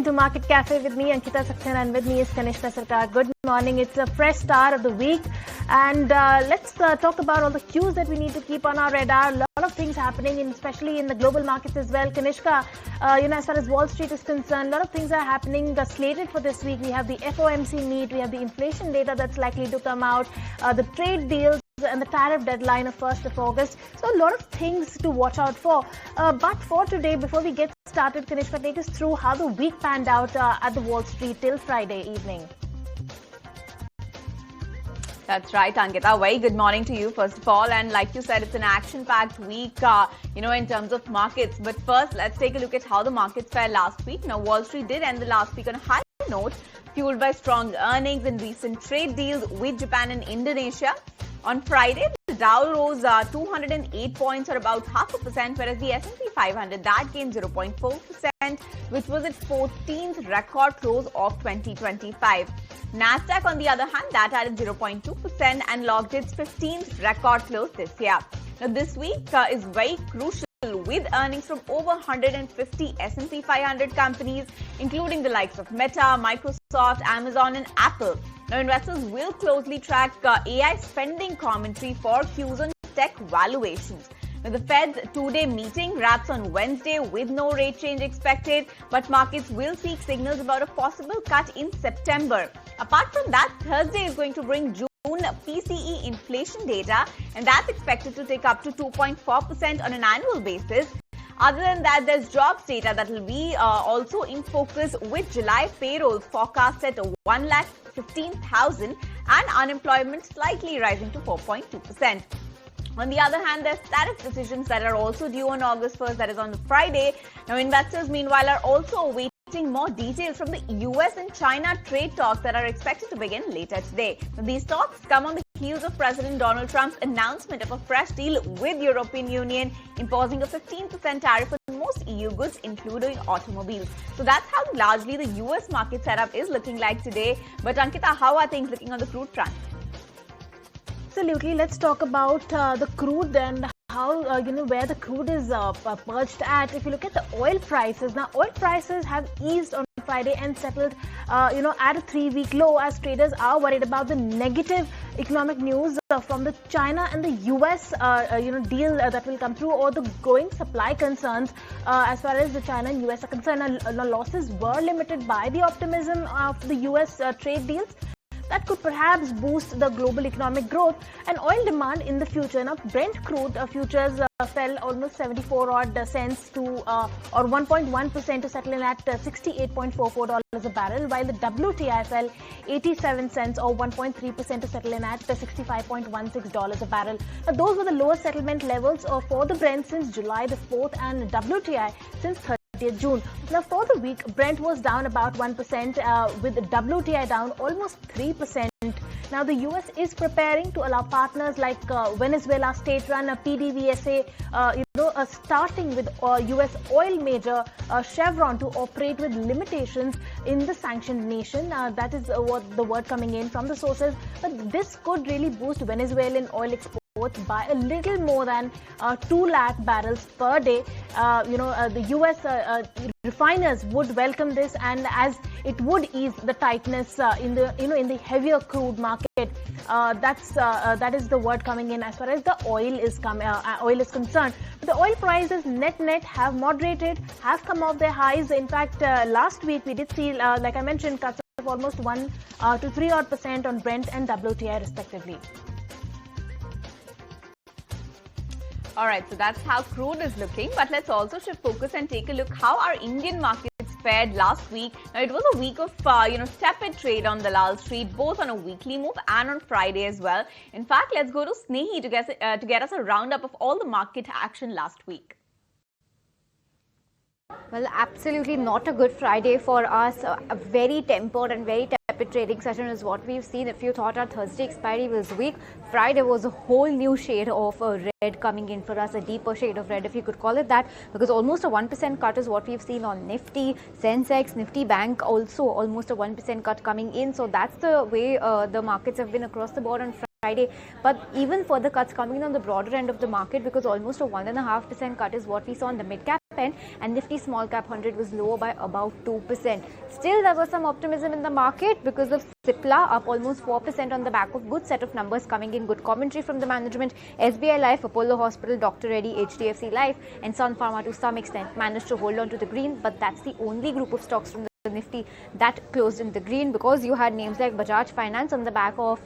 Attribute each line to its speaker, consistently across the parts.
Speaker 1: morning to Market Cafe with me, Ankita Saxena, and with me is Kanishka Sarkar. Good morning. It's a fresh start of the week, and let's talk about all the cues that we need to keep on our radar. A lot of things happening, especially in the global markets as well. Kanishka, as far as Wall Street is concerned, a lot of things are happening slated for this week. We have the FOMC meet, we have the inflation data that's likely to come out, the trade deals, and the tariff deadline of 1st of August. So a lot of things to watch out for. But for today, before we get started, Kanishka, take us through how the week panned out at the Wall Street till Friday evening.
Speaker 2: That's right, Ankita. Very good morning to you, first of all. And like you said, it's an action-packed week, in terms of markets. But first, let's take a look at how the markets fared last week. Now, Wall Street did end the last week on a high note, fueled by strong earnings and recent trade deals with Japan and Indonesia. On Friday, the Dow rose 208 points, or about 0.5%, whereas the S&P 500, that gained 0.4%, which was its 14th record close of 2025. Nasdaq, on the other hand, that added 0.2% and logged its 15th record close this year. Now, this week is very crucial, with earnings from over 150 S&P 500 companies, including the likes of Meta, Microsoft, Amazon, and Apple. Now, investors will closely track AI spending commentary for cues on tech valuations. Now, the Fed's two-day meeting wraps on Wednesday with no rate change expected, but markets will seek signals about a possible cut in September. Apart from that, Thursday is going to bring June PCE inflation data, and that's expected to take up to 2.4% on an annual basis. Other than that, there's jobs data that will be also in focus, with July payrolls forecast at 1,15,000 and unemployment slightly rising to 4.2%. On the other hand, there's tariff decisions that are also due on August 1st, that is on Friday. Now, investors, meanwhile, are also awaiting more details from the US and China trade talks that are expected to begin later today. Now, these talks come on the heels of President Donald Trump's announcement of a fresh deal with European Union, imposing a 15% tariff on most EU goods, including automobiles. So that's how largely the US market setup is looking like today. But Ankita, how are things looking on the crude front?
Speaker 1: Absolutely. Let's talk about the crude and how, where the crude is perched at. If you look at the oil prices, now oil prices have eased on Friday and settled, at a 3-week low, as traders are worried about the negative economic news from the China and the US, deal that will come through, or the growing supply concerns as far as the China and US are concerned. Losses were limited by the optimism of the US trade deals. That could perhaps boost the global economic growth and oil demand in the future. Now, Brent crude futures fell almost 74 odd cents to, or 1.1%, to settle in at $68.44 a barrel, while the WTI fell 87 cents or 1.3% to settle in at $65.16 a barrel. Now, those were the lowest settlement levels for the Brent since July the 4th and WTI since 30th June. Now, for the week, Brent was down about 1%, with WTI down almost 3%. Now, the US is preparing to allow partners like Venezuela state-run PDVSA, starting with US oil major Chevron, to operate with limitations in the sanctioned nation. That is what the word coming in from the sources. But this could really boost Venezuelan oil exports by a little more than 2 lakh barrels per day. The US refiners would welcome this, and as it would ease the tightness in the heavier crude market. That is the word coming in as far as the oil is concerned. But the oil prices net have moderated, have come off their highs. In fact, last week we did see, like I mentioned, cuts of almost 1 to 3 odd percent on Brent and WTI respectively.
Speaker 2: All right, so that's how crude is looking. But let's also shift focus and take a look how our Indian markets fared last week. Now, it was a week of tepid trade on Dalal Street, both on a weekly move and on Friday as well. In fact, let's go to Snehi to get us a roundup of all the market action last week.
Speaker 3: Well, absolutely not a good Friday for us. A very tempered and very tepid trading session is what we've seen. If you thought our Thursday expiry was weak, Friday was a whole new shade of red coming in for us, a deeper shade of red, if you could call it that, because almost a 1% cut is what we've seen on Nifty, Sensex, Nifty Bank also almost a 1% cut coming in. So that's the way the markets have been across the board on Friday. But even further cuts coming in on the broader end of the market, because almost a 1.5% cut is what we saw in the mid-cap end, and Nifty small cap 100 was lower by about 2%. Still, there was some optimism in the market because of Cipla up almost 4% on the back of good set of numbers coming in, good commentary from the management. SBI Life, Apollo Hospital, Dr. Reddy, HDFC Life and Sun Pharma to some extent managed to hold on to the green, but that's the only group of stocks from the Nifty that closed in the green, because you had names like Bajaj Finance on the back of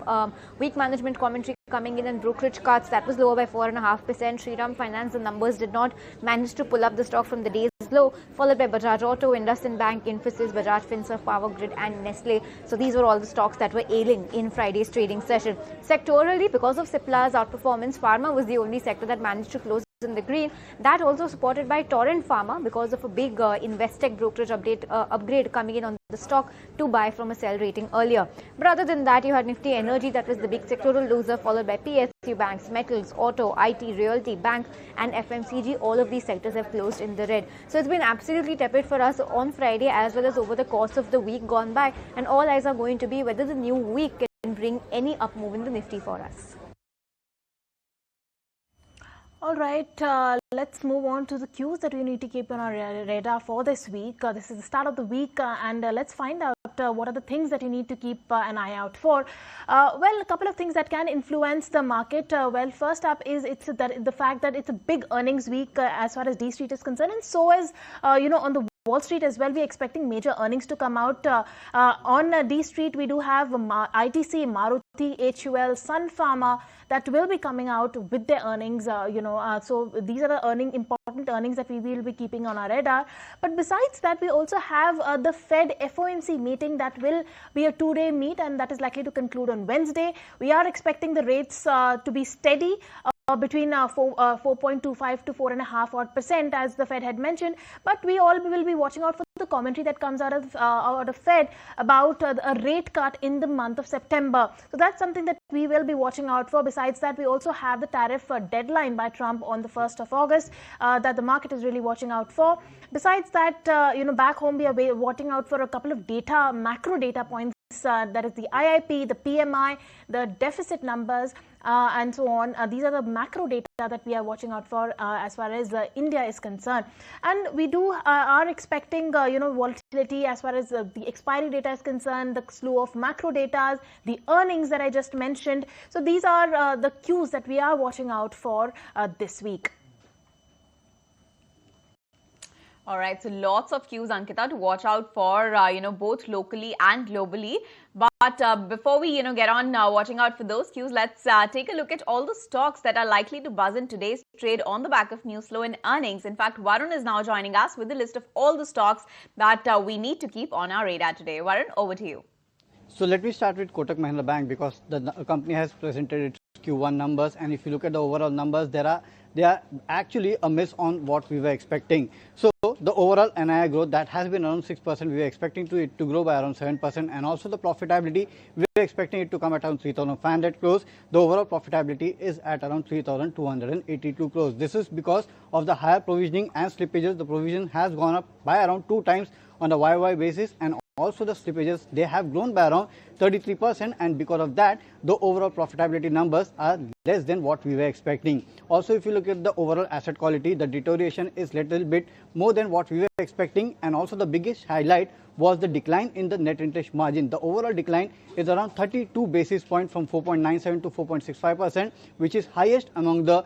Speaker 3: weak management commentary coming in and brokerage cuts. That was lower by 4.5%. Shriram Finance, the numbers did not manage to pull up the stock from the day's low, followed by Bajaj Auto, IndusInd Bank, Infosys, Bajaj Finserv, Power Grid and Nestle. So these were all the stocks that were ailing in Friday's trading session. Sectorally, because of Cipla's outperformance, Pharma was the only sector that managed to close in the green. That also supported by Torrent Pharma because of a big Investec brokerage upgrade coming in on the stock to buy from a sell rating earlier. But other than that, you had Nifty Energy, that was the big sectoral loser, followed by PSU banks, metals, auto, IT, realty, bank and FMCG. All of these sectors have closed in the red. So it's been absolutely tepid for us on Friday as well as over the course of the week gone by, and all eyes are going to be whether the new week can bring any up move in the Nifty for us.
Speaker 1: All right, let's move on to the cues that we need to keep on our radar for this week. This is the start of the week, and let's find out what are the things that you need to keep an eye out for. Well, a couple of things that can influence the market. Well, first up is the fact that it's a big earnings week as far as D Street is concerned, and so is on the Wall Street as well. We're expecting major earnings to come out. On D Street, we do have ITC, Maruti, HUL, Sun Pharma that will be coming out with their earnings. So these are the important earnings that we will be keeping on our radar. But besides that, we also have the Fed FOMC meeting that will be a two-day meet, and that is likely to conclude on Wednesday. We are expecting the rates to be steady. Between 4.25 to 4.5% as the Fed had mentioned, but we all will be watching out for the commentary that comes out of Fed about a rate cut in the month of September. So that's something that we will be watching out for. Besides that, we also have the tariff deadline by Trump on the 1st of August that the market is really watching out for. Besides that, back home we are watching out for a couple of macro data points. That is the IIP, the PMI, the deficit numbers, and so on. These are the macro data that we are watching out for as far as India is concerned. And we are expecting volatility as far as the expiry data is concerned, the slew of macro data, the earnings that I just mentioned. So these are the cues that we are watching out for this week.
Speaker 2: All right, so lots of cues, Ankita, to watch out for, both locally and globally. But before we, get on watching out for those cues, let's take a look at all the stocks that are likely to buzz in today's trade on the back of news flow and earnings. In fact, Varun is now joining us with the list of all the stocks that we need to keep on our radar today. Varun, over to you.
Speaker 4: So let me start with Kotak Mahindra Bank, because the company has presented its Q1 numbers, and if you look at the overall numbers, they are actually a miss on what we were expecting. So the overall NII growth that has been around 6%, we were expecting it to grow by around 7%, and also the profitability, we were expecting it to come at around 3,500 crores. The overall profitability is at around 3,282 crores. This is because of the higher provisioning and slippages. The provision has gone up by around 2 times on the YY basis, and also the slippages, they have grown by around 33%, and because of that, the overall profitability numbers are less than what we were expecting. Also, if you look at the overall asset quality, the deterioration is little bit more than what we were expecting, and also the biggest highlight was the decline in the net interest margin. The overall decline is around 32 basis points from 4.97 to 4.65%, which is highest among the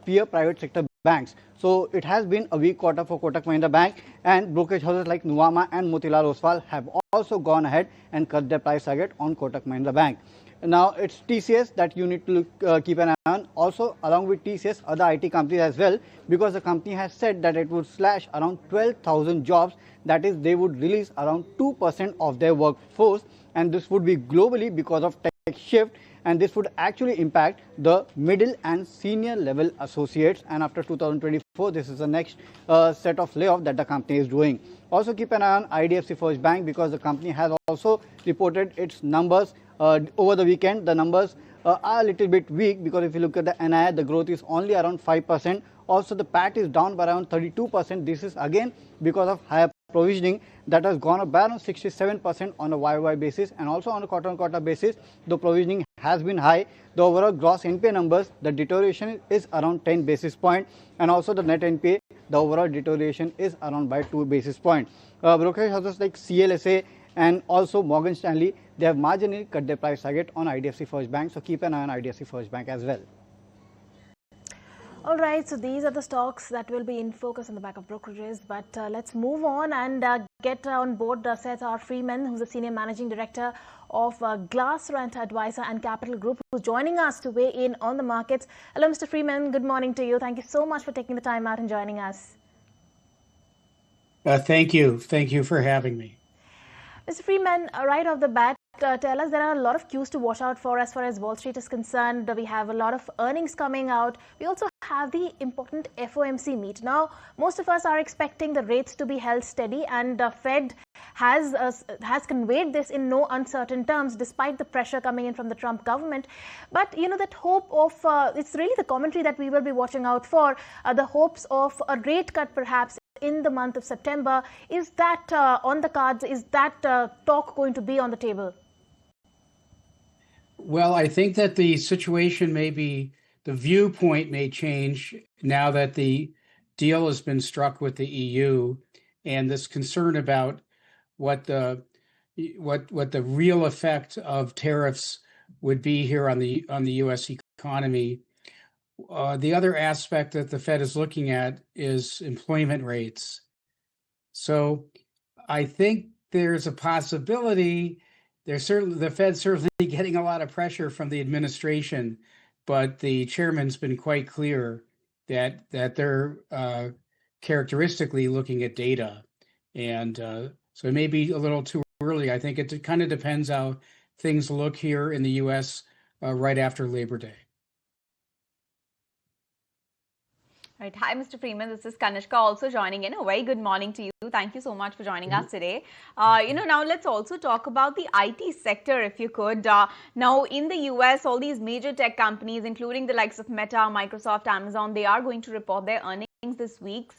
Speaker 4: peer private sector banks. So it has been a weak quarter for Kotak Mahindra Bank, and brokerage houses like Nuvama and Motilal Oswal have also gone ahead and cut their price target on Kotak Mahindra Bank. Now it's TCS that you need to keep an eye on. Also, along with TCS, other IT companies as well, because the company has said that it would slash around 12,000 jobs. That is, they would release around 2% of their workforce, and this would be globally because of tech shift, and this would actually impact the middle and senior level associates. And after 2024, this is the next set of layoff that the company is doing. Also keep an eye on IDFC First Bank, because the company has also reported its numbers over the weekend. The numbers are a little bit weak, because if you look at the NII, the growth is only around 5%. Also the PAT is down by around 32%. This is again because of higher provisioning that has gone up by around 67% on a YY basis, and also on a quarter-on-quarter basis, the provisioning has been high. The overall gross NPA numbers, the deterioration is around 10 basis points, and also the net NPA the overall deterioration is around by 2 basis points. Brokerage houses like CLSA and also Morgan Stanley, they have marginally cut their price target on IDFC First Bank. So keep an eye on IDFC First Bank as well.
Speaker 1: All right, so these are the stocks that will be in focus on the back of brokerages. But let's move on and get on board Seth R. Freeman, who's the Senior Managing Director of Glass Rent Advisor and Capital Group, who's joining us to weigh in on the markets. Hello, Mr. Freeman. Good morning to you. Thank you so much for taking the time out and joining us.
Speaker 5: Thank you. Thank you for having me.
Speaker 1: Mr. Freeman, right off the bat, tell us there are a lot of cues to watch out for as far as Wall Street is concerned. We have a lot of earnings coming out. We also have the important FOMC meet. Now, most of us are expecting the rates to be held steady, and Fed has conveyed this in no uncertain terms, despite the pressure coming in from the Trump government. But, you know, that hope of, it's really the commentary that we will be watching out for, the hopes of a rate cut perhaps in the month of September. Is that on the cards? Is that talk going to be on the table?
Speaker 5: Well, I think that the situation the viewpoint may change now that the deal has been struck with the EU, and this concern about what the real effect of tariffs would be here on the U.S. economy. The other aspect that the Fed is looking at is employment rates. So I think there's a possibility. The Fed's certainly getting a lot of pressure from the administration, but the chairman's been quite clear that they're characteristically looking at data, and so it may be a little too early. I think it kind of depends how things look here in the U.S. Right after Labor Day.
Speaker 2: Right. Hi, Mr. Freeman. This is Kanishka also joining in. A very good morning to you. Thank you so much for joining us today. Now let's also talk about the IT sector, if you could. Now, in the US, all these major tech companies, including the likes of Meta, Microsoft, Amazon, they are going to report their earnings this week.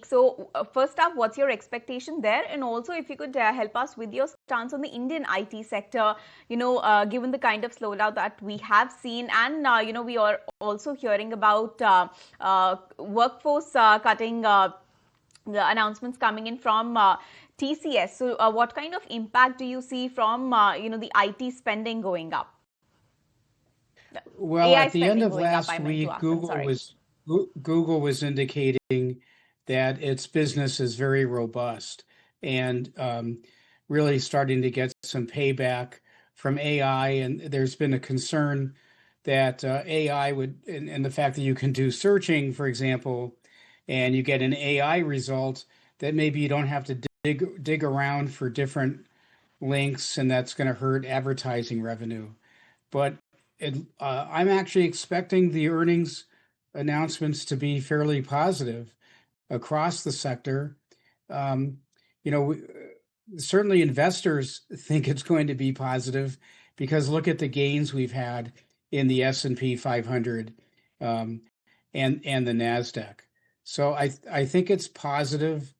Speaker 2: So first up, what's your expectation there? And also, if you could help us with your stance on the Indian IT sector, given the kind of slowdown that we have seen, and we are also hearing about workforce cutting, the announcements coming in from TCS. So what kind of impact do you see from the IT spending going up?
Speaker 5: Well, at the end of last week, Google was indicating that its business is very robust and really starting to get some payback from AI. And there's been a concern that AI would, and the fact that you can do searching, for example, and you get an AI result, that maybe you don't have to dig around for different links, and that's going to hurt advertising revenue. But I'm actually expecting the earnings announcements to be fairly positive across the sector. Certainly investors think it's going to be positive because look at the gains we've had in the S&P 500 and the NASDAQ. So I think it's positive.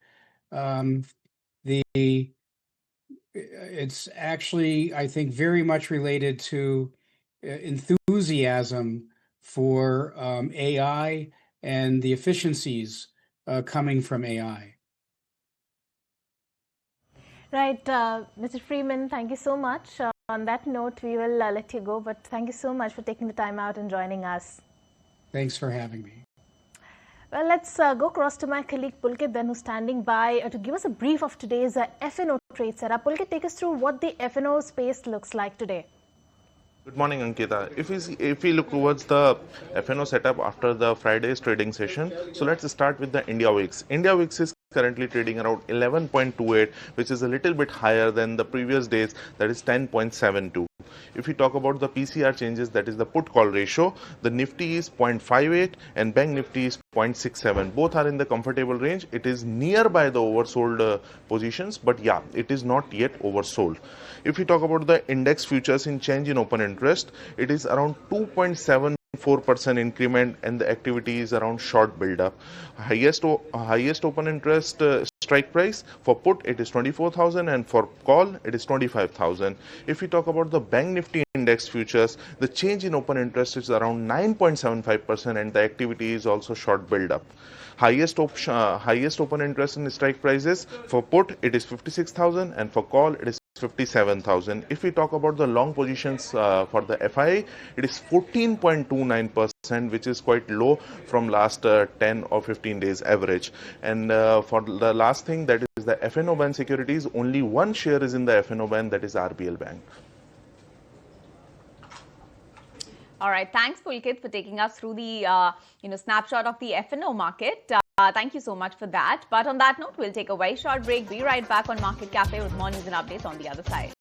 Speaker 5: It's actually, I think, very much related to enthusiasm for AI and the efficiencies coming from AI.
Speaker 1: Right, Mr. Freeman, thank you so much. On that note, we will let you go, but thank you so much for taking the time out and joining us.
Speaker 5: Thanks for having me.
Speaker 1: Well, let's go across to my colleague Pulkit then, who's standing by to give us a brief of today's FNO trade setup. Pulkit, take us through what the FNO space looks like today.
Speaker 6: Good morning, Ankita. If we look towards the FNO setup after the Friday's trading session, so let's start with the India Wix. India Wix is currently trading around 11.28, which is a little bit higher than the previous days, that is 10.72. If we talk about the PCR changes, that is the put call ratio, the Nifty is 0.58 and Bank Nifty is 0.67. Both are in the comfortable range. It is nearby the oversold positions, but yeah, it is not yet oversold. If we talk about the index futures in change in open interest, it is around 2.74% increment and the activity is around short build up. Highest open interest strike price. For put, it is 24,000, and for call, it is 25,000. If we talk about the Bank Nifty index futures, the change in open interest is around 9.75%, and the activity is also short build up. Highest open interest in strike prices. For put, it is 56,000, and for call, it is 57,000. If we talk about the long positions for the FI, it is 14.29%, which is quite low from last 10 or 15 days average. And for the last thing, that is the FNO band securities, only one share is in the FNO band, that is RBL Bank.
Speaker 2: All right, thanks Pulkit for taking us through the snapshot of the FNO market. Thank you so much for that. But on that note, we'll take a very short break. Be right back on Market Cafe with more news and updates on the other side.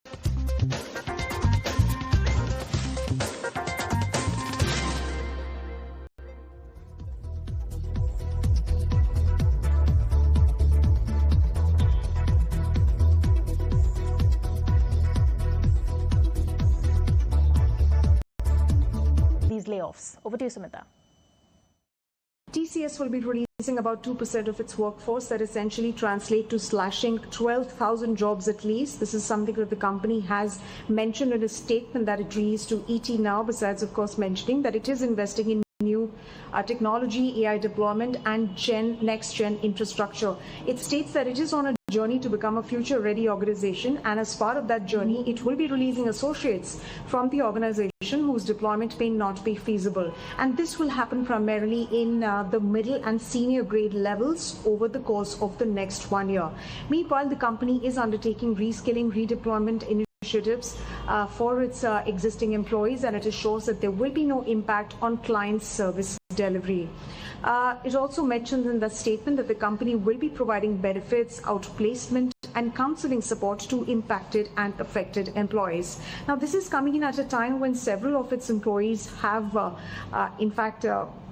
Speaker 1: These layoffs. Over to you, Sumita.
Speaker 7: TCS will be releasing about 2% of its workforce. That essentially translates to slashing 12,000 jobs at least. This is something that the company has mentioned in a statement that it released to ET Now, besides, of course, mentioning that it is investing in new technology, AI deployment, and next-gen infrastructure. It states that it is on a journey to become a future-ready organization, and as part of that journey, it will be releasing associates from the organization whose deployment may not be feasible. And this will happen primarily in the middle and senior grade levels over the course of the next 1 year. Meanwhile, the company is undertaking reskilling, redeployment initiatives for its existing employees, and it assures that there will be no impact on client service delivery. It also mentions in the statement that the company will be providing benefits, outplacement, and counseling support to impacted and affected employees. Now, this is coming in at a time when several of its employees have,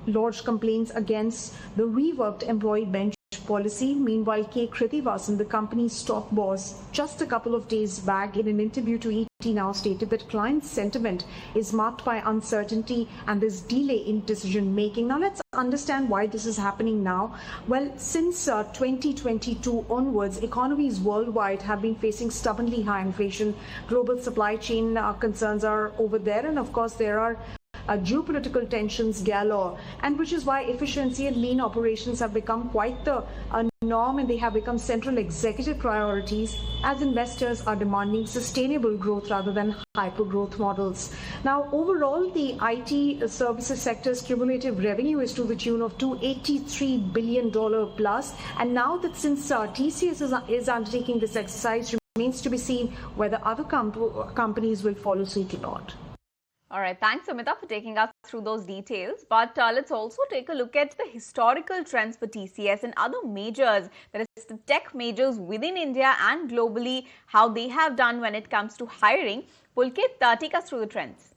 Speaker 7: lodged complaints against the reworked employee bench policy. Meanwhile, K. Krithivasan, the company's top boss, just a couple of days back in an interview to ET Now stated that client sentiment is marked by uncertainty and this delay in decision making. Now, let's understand why this is happening now. Well, since 2022 onwards, economies worldwide have been facing stubbornly high inflation. Global supply chain concerns are over there, and of course, there are geopolitical tensions galore, and which is why efficiency and lean operations have become quite the norm, and they have become central executive priorities as investors are demanding sustainable growth rather than hyper growth models. Now, overall, the IT services sector's cumulative revenue is to the tune of $283 billion plus, and now that since TCS is undertaking this exercise, remains to be seen whether other companies will follow suit or not.
Speaker 2: All right, thanks Sumita for taking us through those details. But let's also take a look at the historical trends for TCS and other majors, that is the tech majors within India and globally, how they have done when it comes to hiring. Pulkit, take us through the trends.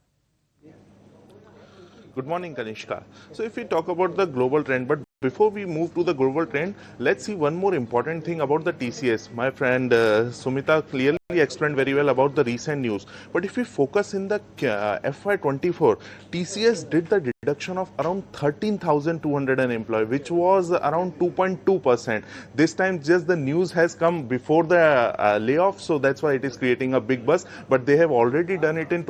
Speaker 6: Good morning, Kanishka. So if we talk about the global trend, but before we move to the global trend, let's see one more important thing about the TCS. My friend Sumita clearly explained very well about the recent news. But if we focus in the FY24, TCS did the reduction of around 13,200 employees, which was around 2.2%. This time just the news has come before the layoff, so that's why it is creating a big buzz. But they have already done it in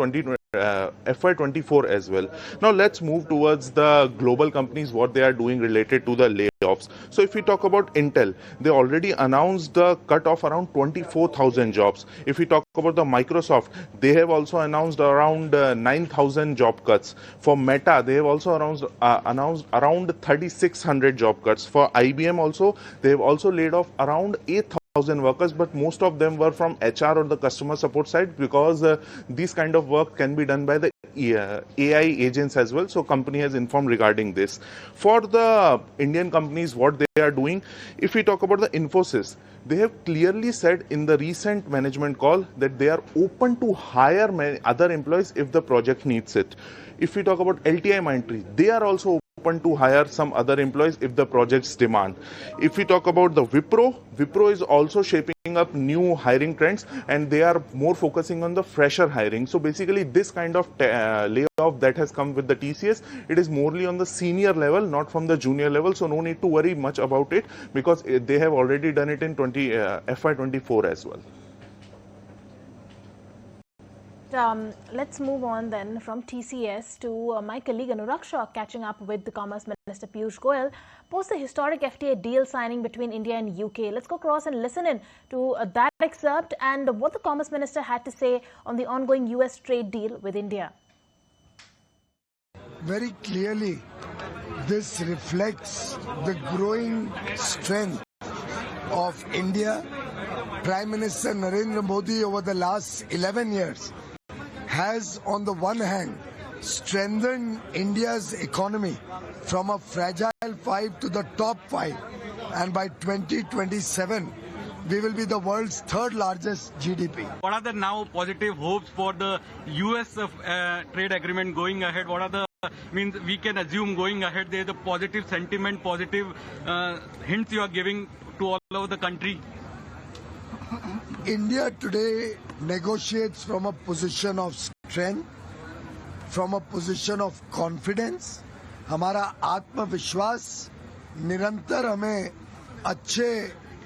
Speaker 6: FY24 as well. Now let's move towards the global companies, what they are doing related to the layoffs. So if we talk about Intel, they already announced the cut of around 24,000 jobs. If we talk about the Microsoft, they have also announced around 9,000 job cuts. For Meta, they have also announced around 3,600 job cuts. For IBM also, they have also laid off around 8,000 workers, but most of them were from HR or the customer support side, because this kind of work can be done by the AI agents as well. So company has informed regarding this. For the Indian companies, what they are doing, if we talk about the Infosys, they have clearly said in the recent management call that they are open to hire other employees if the project needs it. If we talk about LTI Mindtree, they are also open to hire some other employees if the projects demand. If we talk about the Wipro is also shaping up new hiring trends, and they are more focusing on the fresher hiring. So basically this kind of layoff that has come with the TCS, it is morely on the senior level, not from the junior level. So no need to worry much about it, because they have already done it in FY24 as well.
Speaker 1: Let's move on then from TCS to my colleague Anurag Shah, catching up with the Commerce Minister Piyush Goyal post the historic FTA deal signing between India and UK. Let's go across and listen in to that excerpt and what the Commerce Minister had to say on the ongoing US trade deal with India.
Speaker 8: Very clearly, this reflects the growing strength of India. Prime Minister Narendra Modi over the last 11 years has, on the one hand, strengthened India's economy from a fragile 5 to the top 5, and by 2027 we will be the world's third largest GDP.
Speaker 9: What are the now positive hopes for the US trade agreement going ahead? What are the means we can assume going ahead there the positive sentiment, positive hints you are giving to all over the country?
Speaker 8: India today negotiates from a position of strength, from a position of confidence. हमारा आत्मविश्वास निरंतर हमें अच्छे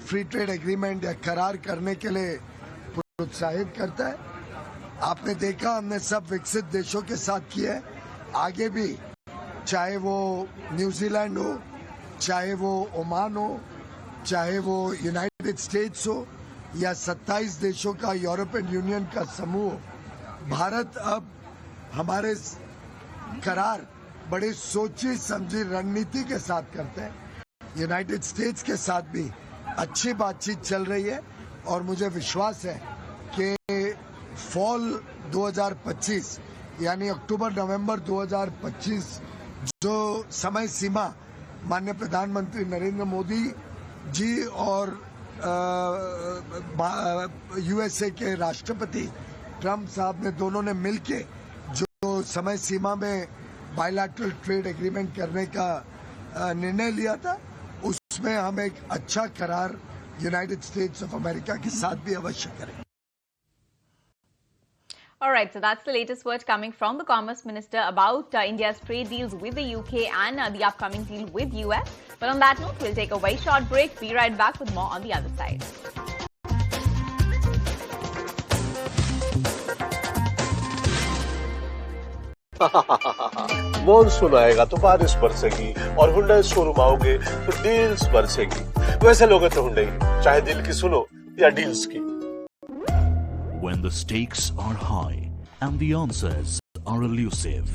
Speaker 8: free trade agreement या करार करने के लिए प्रोत्साहित करता है. आपने देखा हमने सब विकसित देशों के साथ किया है, आगे भी, चाहे वो न्यूजीलैंड हो, चाहे वो ओमान हो, चाहे वो यूनाइटेड स्टेट्स हो, या 27 देशों का यूरोपियन यूनियन का समूह. भारत अब हमारे करार बड़े सोची समझी रणनीति के साथ करते हैं. यूनाइटेड स्टेट्स के साथ भी अच्छी बातचीत चल रही है और मुझे विश्वास है कि फॉल 2025 यानी अक्टूबर नवंबर 2025 जो समय सीमा माननीय प्रधानमंत्री नरेंद्र मोदी जी और यूएसए के राष्ट्रपति ट्रम्प साहब ने दोनों ने मिलके जो समय सीमा में बायलैटरल ट्रेड एग्रीमेंट करने का निर्णय लिया था, उसमें हम एक अच्छा करार यूनाइटेड स्टेट्स ऑफ अमेरिका के साथ भी अवश्य करें.
Speaker 2: All right, so that's the latest word coming from the Commerce Minister about India's trade deals with the UK and the upcoming deal with US. But on that note, we'll take a very short break. Be right back with more on the other side.
Speaker 10: Monsoon आएगा तो बारिश बरसेगी और Hyundai showroom आओगे तो deals बरसेगी. वैसे लोग तो Hyundai चाहे दिल की सुनो या डील्स की.
Speaker 11: When the stakes are high and the answers are elusive,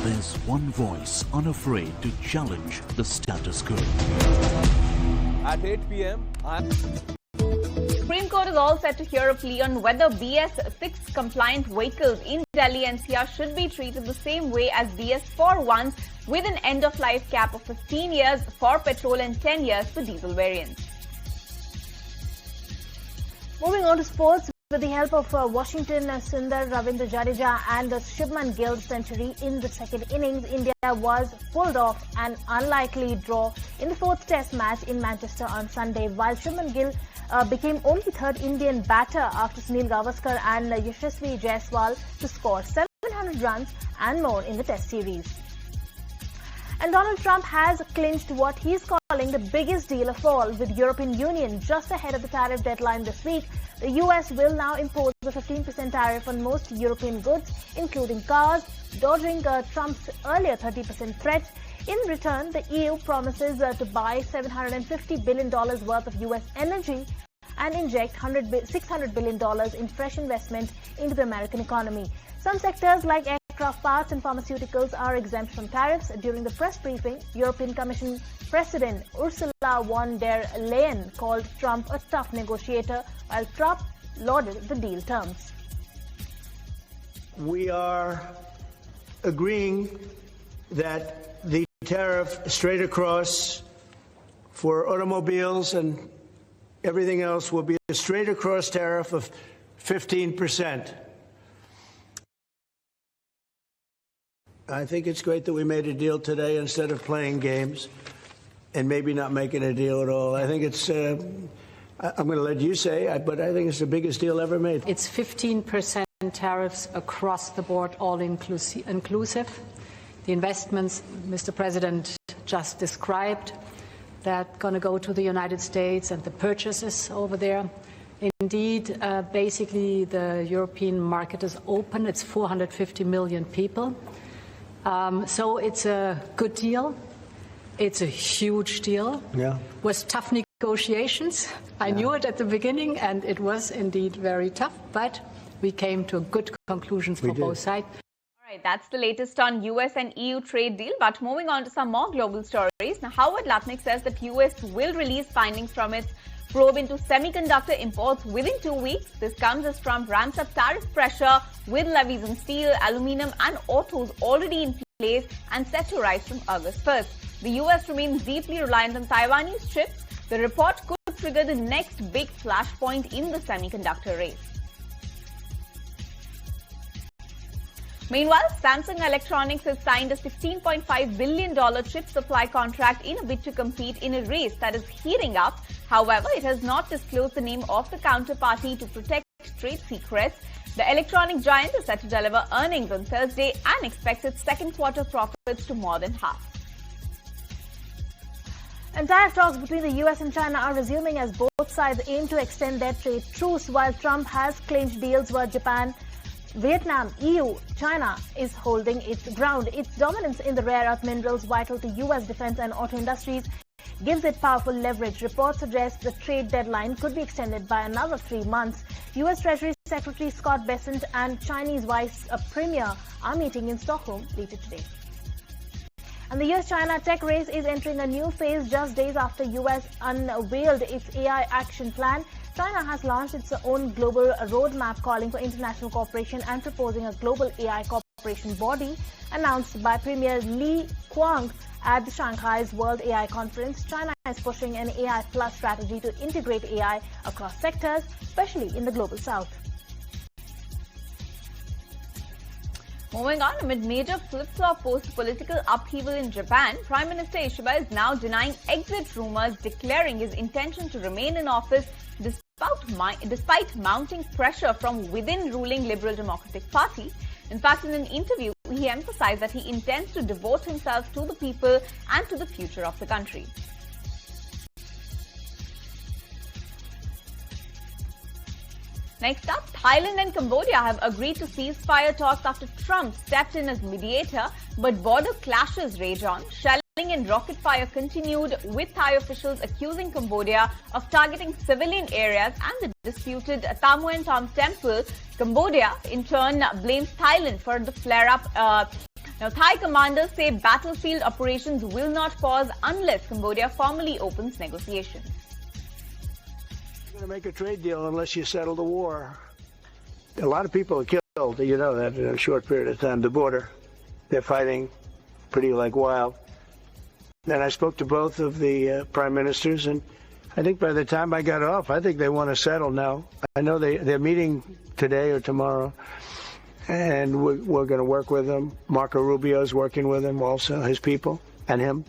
Speaker 11: there's one voice unafraid to challenge the status quo.
Speaker 12: At 8 p.m.
Speaker 2: Supreme Court is all set to hear a plea on whether BS6 compliant vehicles in Delhi NCR should be treated the same way as BS4 ones, with an end-of-life cap of 15 years for petrol and 10 years for diesel variants.
Speaker 1: Moving on to sports, with the help of Washington Sundar Ravindra Jadeja and the Shubman Gill century in the second innings, India was pulled off an unlikely draw in the fourth test match in Manchester on Sunday, while Shubman Gill became only third Indian batter after Sunil Gavaskar and Yashasvi Jaiswal to score 700 runs and more in the test series. And Donald Trump has clinched what he's calling the biggest deal of all with European Union. Just ahead of the tariff deadline this week, the US will now impose a 15% tariff on most European goods, including cars, dodging Trump's earlier 30% threat. In return, the EU promises to buy $750 billion worth of US energy and inject $600 billion in fresh investment into the American economy. Some sectors like aircraft parts and pharmaceuticals are exempt from tariffs. During the press briefing, European Commission President Ursula von der Leyen called Trump a tough negotiator, while Trump lauded the deal terms.
Speaker 13: We are agreeing that the tariff straight across for automobiles and everything else will be a straight across tariff of 15%. I think it's great that we made a deal today instead of playing games and maybe not making a deal at all. I think it's, I'm going to let you say, but I think it's the biggest deal ever made.
Speaker 14: It's 15% tariffs across the board, all inclusive. The investments Mr. President just described, that going to go to the United States and the purchases over there. Indeed, basically the European market is open. It's 450 million people. So it's a good deal. It's a huge deal.
Speaker 13: Yeah.
Speaker 14: Was tough negotiations. I knew it at the beginning, and it was indeed very tough, but we came to good conclusions for both sides.
Speaker 2: All right, that's the latest on US and EU trade deal. But moving on to some more global stories. Now, Howard Lutnick says that US will release findings from its probe into semiconductor imports within 2 weeks. This comes as Trump ramps up tariff pressure with levies on steel, aluminum and autos already in place and set to rise from August 1st. The US remains deeply reliant on Taiwanese chips. The report could trigger the next big flashpoint in the semiconductor race. Meanwhile, Samsung Electronics has signed a $16.5 billion chip supply contract in a bid to compete in a race that is heating up. However, it has not disclosed the name of the counterparty to protect trade secrets. The electronic giant is set to deliver earnings on Thursday and expects its second quarter profits to more than half.
Speaker 1: And tariff talks between the US and China are resuming as both sides aim to extend their trade truce, while Trump has claimed deals with Japan, Vietnam, EU. China is holding its ground. Its dominance in the rare earth minerals vital to US defense and auto industries gives it powerful leverage. Reports suggest the trade deadline could be extended by another 3 months. US Treasury Secretary Scott Bessent and Chinese Vice Premier are meeting in Stockholm later today. And the US-China tech race is entering a new phase just days after US unveiled its AI action plan. China has launched its own global roadmap calling for international cooperation and proposing a global AI cooperation body. Announced by Premier Li Qiang at the Shanghai's World AI Conference, China is pushing an AI plus strategy to integrate AI across sectors, especially in the global south.
Speaker 2: Moving on, amid major flip-flop post-political upheaval in Japan, Prime Minister Ishiba is now denying exit rumors, declaring his intention to remain in office despite mounting pressure from within ruling Liberal Democratic Party. In fact, in an interview, he emphasized that he intends to devote himself to the people and to the future of the country. Next up, Thailand and Cambodia have agreed to ceasefire talks after Trump stepped in as mediator, but border clashes rage on. Shelling and rocket fire continued, with Thai officials accusing Cambodia of targeting civilian areas and the disputed Tamuan Tom temple. Cambodia, in turn, blames Thailand for the flare-up. Now, Thai commanders say battlefield operations will not pause unless Cambodia formally opens negotiations.
Speaker 13: To make a trade deal unless you settle the war. A lot of people are killed, you know that, in a short period of time. The border, they're fighting pretty like wild. And I spoke to both of the prime ministers, and I think by the time I got off, I think they want to settle now. I know they're meeting today or tomorrow, and we're going to work with them. Marco Rubio's working with them also, his people, and him.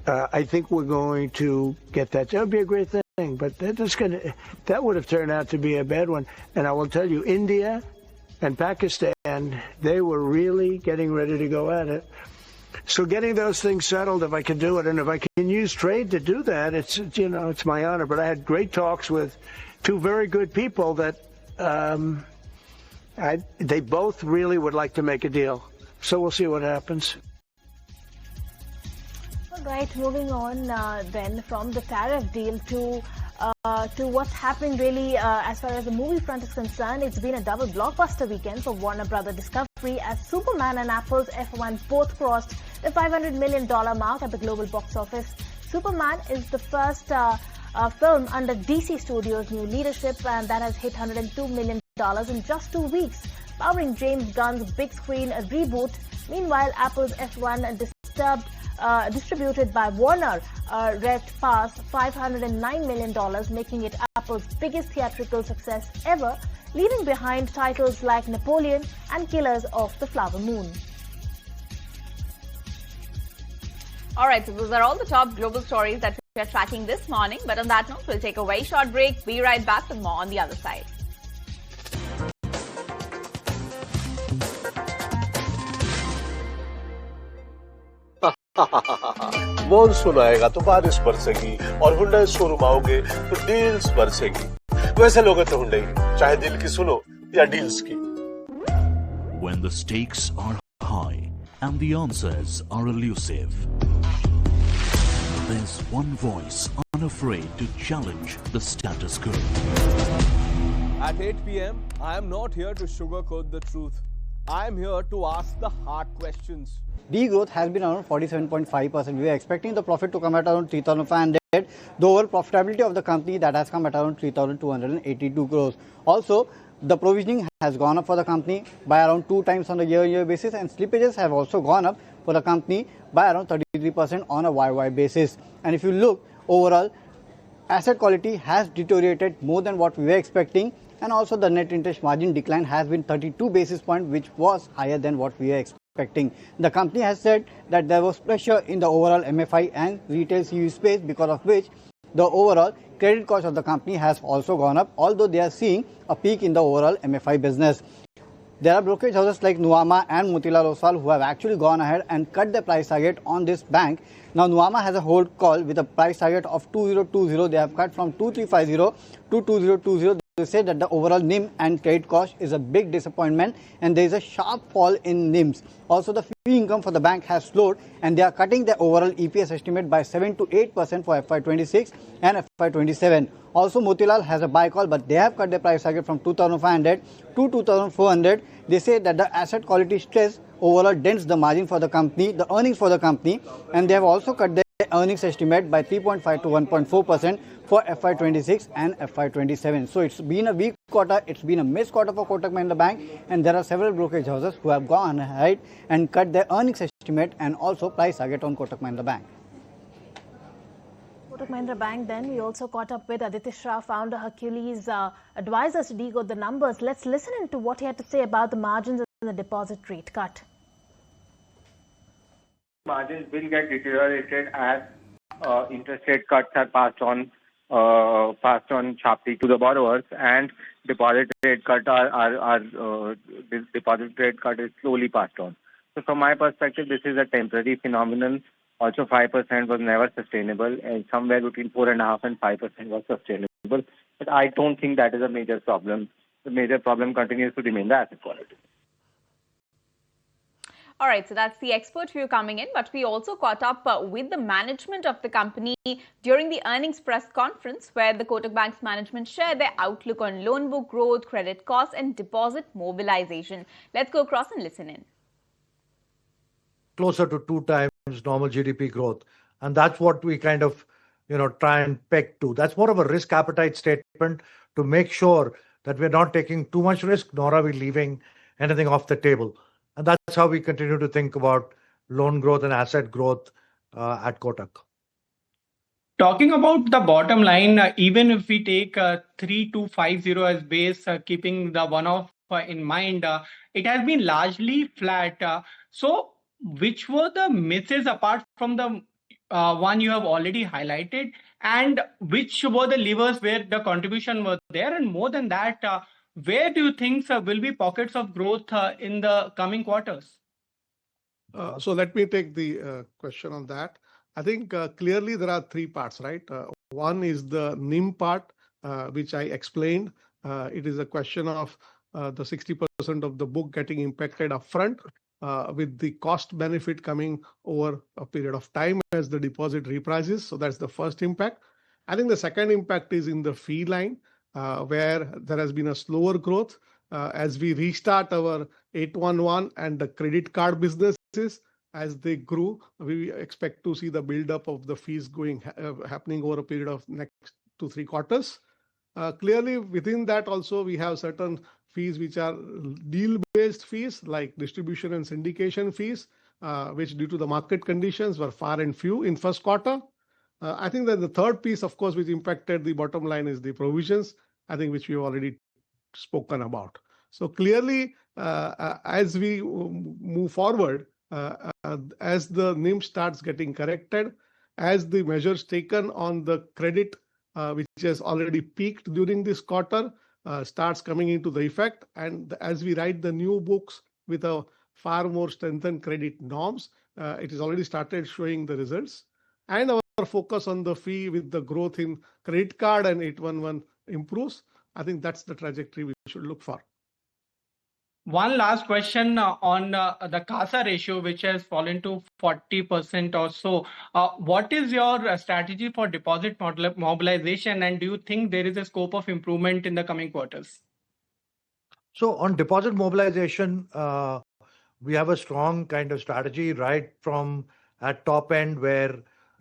Speaker 13: I think we're going to get that. That would be a great thing. But that would have turned out to be a bad one. And I will tell you, India and Pakistan, they were really getting ready to go at it. So getting those things settled, if I can do it, and if I can use trade to do that, it's my honor. But I had great talks with two very good people that they both really would like to make a deal. So we'll see what happens.
Speaker 1: Right, moving on then from the tariff deal to what's happening really as far as the movie front is concerned. It's been a double blockbuster weekend for Warner Brothers Discovery as Superman and Apple's F1 both crossed the $500 million mark at the global box office. Superman is the first film under DC Studios' new leadership, and that has hit $102 million in just 2 weeks, powering James Gunn's big screen reboot. Meanwhile, Apple's F1 distributed by Warner reached past $509 million, making it Apple's biggest theatrical success ever, leaving behind titles like Napoleon and Killers of the Flower Moon.
Speaker 2: All right, so those are all the top global stories that we are tracking this morning. But on that note, we'll take a very short break. Be right back with more on the other side.
Speaker 10: Monsoon आएगा तो बारिश बरसेगी और Hyundai showroom आओगे तो deals बरसेगी। वैसे लोगे तो Hyundai, चाहे दिल की सुनो या डील्स की।
Speaker 11: When the stakes are high and the answers are elusive, there's one voice unafraid to challenge the status quo.
Speaker 12: At 8 p.m., I am not here to sugarcoat the truth. I am here to ask the hard questions.
Speaker 4: Degrowth has been around 47.5%. We are expecting the profit to come at around 3,500. The overall profitability of the company that has come at around 3,282 crores. Also, the provisioning has gone up for the company by around 2 times on a year-on-year basis, and slippages have also gone up for the company by around 33% on a YY basis. And if you look overall, asset quality has deteriorated more than what we were expecting, and also the net interest margin decline has been 32 basis points, which was higher than what we were expecting. The company has said that there was pressure in the overall MFI and retail CU space, because of which the overall credit cost of the company has also gone up, although they are seeing a peak in the overall MFI business. There are brokerage houses like Nuvama and Motilal Oswal who have actually gone ahead and cut the price target on this bank. Now Nuvama has a hold call with a price target of 2020. They have cut from 2350 to 2020. They say that the overall NIM and credit cost is a big disappointment, and there is a sharp fall in NIMs. Also, the fee income for the bank has slowed, and they are cutting the overall EPS estimate by 7 to 8% for FY26 and FY27. Also, Motilal has a buy call, but they have cut their price target from 2,500 to 2,400. They say that the asset quality stress overall dents the margin for the company, the earnings for the company, and they have also cut their earnings estimate by 3.5 to 1.4% for FY26 and FY27. So it's been a weak quarter, it's been a missed quarter for Kotak Mahindra Bank, and there are several brokerage houses who have gone ahead and cut their earnings estimate and also price target on Kotak Mahindra Bank.
Speaker 1: Kotak Mahindra Bank, then we also caught up with Aditya Shah, founder Hercules, advisors to decode the numbers. Let's listen into what he had to say about the margins and the deposit rate cut.
Speaker 15: Margins will get deteriorated as interest rate cuts are passed on sharply to the borrowers, and deposit rate cut deposit rate cut is slowly passed on. So from my perspective, this is a temporary phenomenon. Also, 5% was never sustainable, and somewhere between 4.5% and 5% was sustainable. But I don't think that is a major problem. The major problem continues to remain the asset quality.
Speaker 2: All right, so that's the expert view coming in, but we also caught up with the management of the company during the earnings press conference, where the Kotak Bank's management shared their outlook on loan book growth, credit costs and deposit mobilization. Let's go across and listen in.
Speaker 16: Closer to 2 times normal GDP growth, and that's what we kind of try and peg to. That's more of a risk appetite statement to make sure that we're not taking too much risk, nor are we leaving anything off the table. And that's how we continue to think about loan growth and asset growth at Kotak.
Speaker 17: Talking about the bottom line, even if we take 3250 as base, keeping the one-off in mind, it has been largely flat. So which were the misses apart from the one you have already highlighted, and which were the levers where the contribution was there? And more than that, where do you think will be pockets of growth in the coming quarters?
Speaker 18: So let me take the question on that. I think clearly there are 3 parts, right? One is the NIM part, which I explained. It is a question of the 60% of the book getting impacted upfront, with the cost benefit coming over a period of time as the deposit reprices. So that's the first impact. I think the second impact is in the fee line, where there has been a slower growth as we restart our 811 and the credit card businesses. As they grew, we expect to see the buildup of the fees happening over a period of next 2-3 quarters. Clearly, within that also we have certain fees which are deal-based fees, like distribution and syndication fees, which due to the market conditions were far and few in first quarter. I think that the third piece, of course, which impacted the bottom line is the provisions, I think, which we've already spoken about. So clearly, as we move forward, as the NIM starts getting corrected, as the measures taken on the credit, which has already peaked during this quarter, starts coming into the effect, and as we write the new books with a far more strengthened credit norms, it has already started showing the results. And our focus on the fee with the growth in credit card and 811 improves. I think that's the trajectory we should look for.
Speaker 17: One last question on the CASA ratio, which has fallen to 40% or so. What is your strategy for deposit mobilization, and do you think there is a scope of improvement in the coming quarters?
Speaker 16: So on deposit mobilization, we have a strong kind of strategy right from at top end where,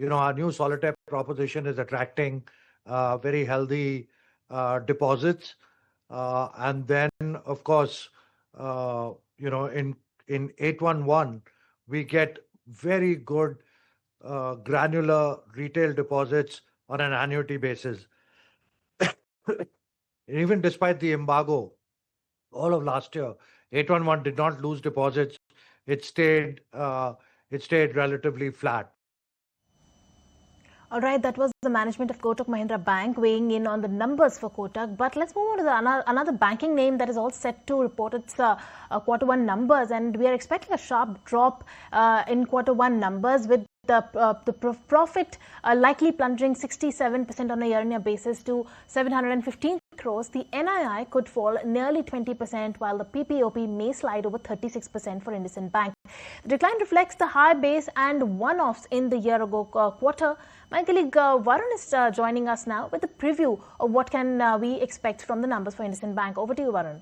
Speaker 16: our new Solitaire proposition is attracting very healthy deposits. And then, of course, in 811, we get very good granular retail deposits on an annuity basis. Even despite the embargo, all of last year, 811 did not lose deposits. It stayed relatively flat.
Speaker 1: All right, that was the management of Kotak Mahindra Bank weighing in on the numbers for Kotak. But let's move on to another banking name that is all set to report its quarter one numbers, and we are expecting a sharp drop in quarter one numbers, with the profit likely plunging 67% on a year-on-year basis to 715 crores. The NII could fall nearly 20%, while the PPOP may slide over 36% for IndusInd Bank. The decline reflects the high base and one-offs in the year-ago quarter. My colleague Varun is joining us now with a preview of what can we expect from the numbers for IndusInd Bank. Over to you, Varun.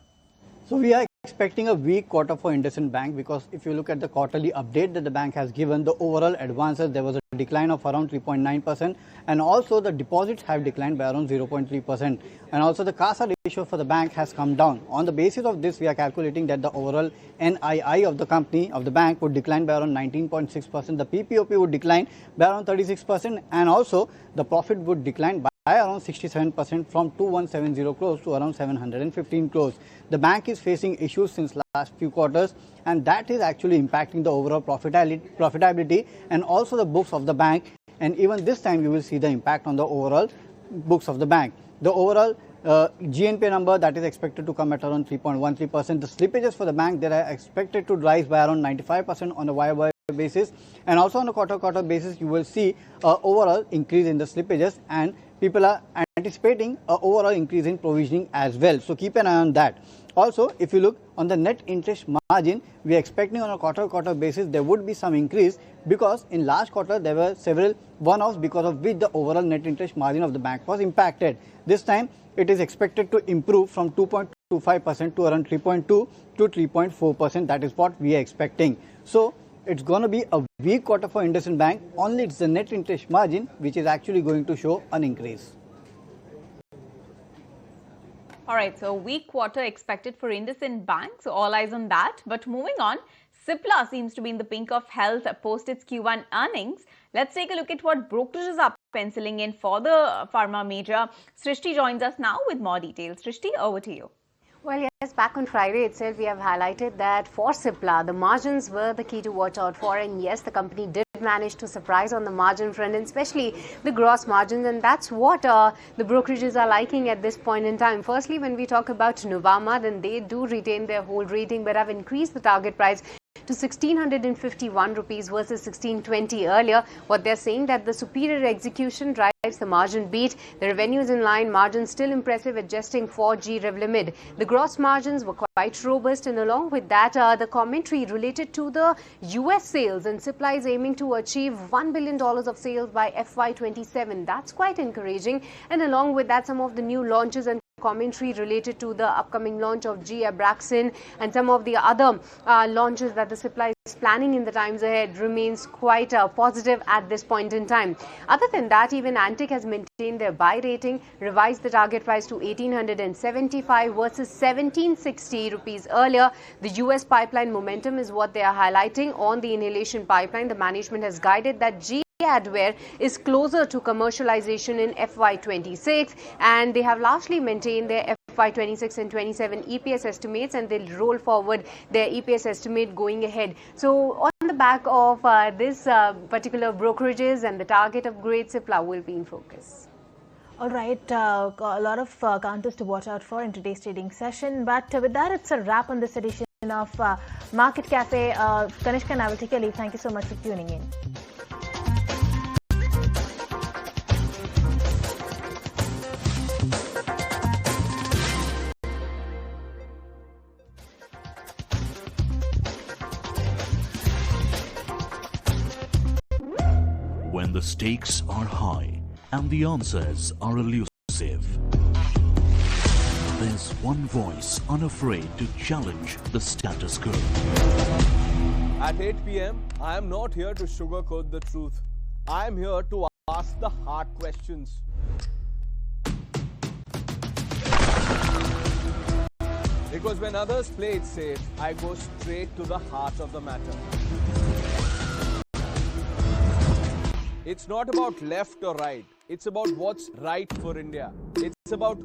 Speaker 4: So we are expecting a weak quarter for IndusInd Bank, because if you look at the quarterly update that the bank has given, the overall advances, there was a decline of around 3.9%, and also the deposits have declined by around 0.3%, and also the CASA ratio for the bank has come down. On the basis of this, we are calculating that the overall NII of the company, of the bank, would decline by around 19.6%, the PPOP would decline by around 36%, and also the profit would decline by around 67% from 2170 crores to around 715 crores. The bank is facing issues since last few quarters, and that is actually impacting the overall profitability and also the books of the bank. And even this time, you will see the impact on the overall books of the bank. The overall GNPA number, that is expected to come at around 3.13%. The slippages for the bank, they are expected to rise by around 95% on a YOY basis, and also on a quarter basis, you will see overall increase in the slippages, and people are anticipating an overall increase in provisioning as well. So keep an eye on that. Also, if you look on the net interest margin, we are expecting on a quarter basis there would be some increase, because in last quarter there were several one-offs because of which the overall net interest margin of the bank was impacted. This time it is expected to improve from 2.25% to around 3.2 to 3.4%. That is what we are expecting. So it's going to be a weak quarter for IndusInd Bank. Only it's the net interest margin which is actually going to show an increase.
Speaker 2: All right, so weak quarter expected for IndusInd Bank, so all eyes on that. But moving on, Cipla seems to be in the pink of health post its Q1 earnings. Let's take a look at what brokerages are penciling in for the pharma major. Srishti joins us now with more details. Srishti, over to you.
Speaker 19: Well, yes, back on Friday itself, we have highlighted that for Cipla, the margins were the key to watch out for. And yes, the company did manage to surprise on the margin front, and especially the gross margins. And that's what the brokerages are liking at this point in time. Firstly, when we talk about Nuvama, then they do retain their hold rating, but have increased the target price to 1651 rupees versus 1620 earlier. What they're saying that the superior execution drives the margin beat. The revenues in line, margins still impressive, adjusting for Revlimid. The gross margins were quite robust, and along with that, the commentary related to the US sales, and Cipla is aiming to achieve $1 billion of sales by FY27. That's quite encouraging. And along with that, some of the new launches and commentary related to the upcoming launch of Abraxane and some of the other launches that the Cipla is planning in the times ahead remains quite positive at this point in time. Other than that, even Antic has maintained their buy rating, revised the target price to 1875 versus 1760 rupees earlier. The US pipeline momentum is what they are highlighting. On the inhalation pipeline, the management has guided that Adware is closer to commercialization in FY26, and they have largely maintained their FY26 and 27 EPS estimates, and they'll roll forward their EPS estimate going ahead. So on the back of this particular brokerages and the target of Great Cipla will be in focus.
Speaker 1: All right, a lot of counters to watch out for in today's trading session. But with that, it's a wrap on this edition of Market Cafe. Kanishka and I will take a leave. Thank you so much for tuning in.
Speaker 11: When the stakes are high and the answers are elusive, there's one voice unafraid to challenge the status quo.
Speaker 12: At 8 p.m., I am not here to sugarcoat the truth. I am here to ask the hard questions. Because when others play it safe, I go straight to the heart of the matter. It's not about left or right. It's about what's right for India. It's about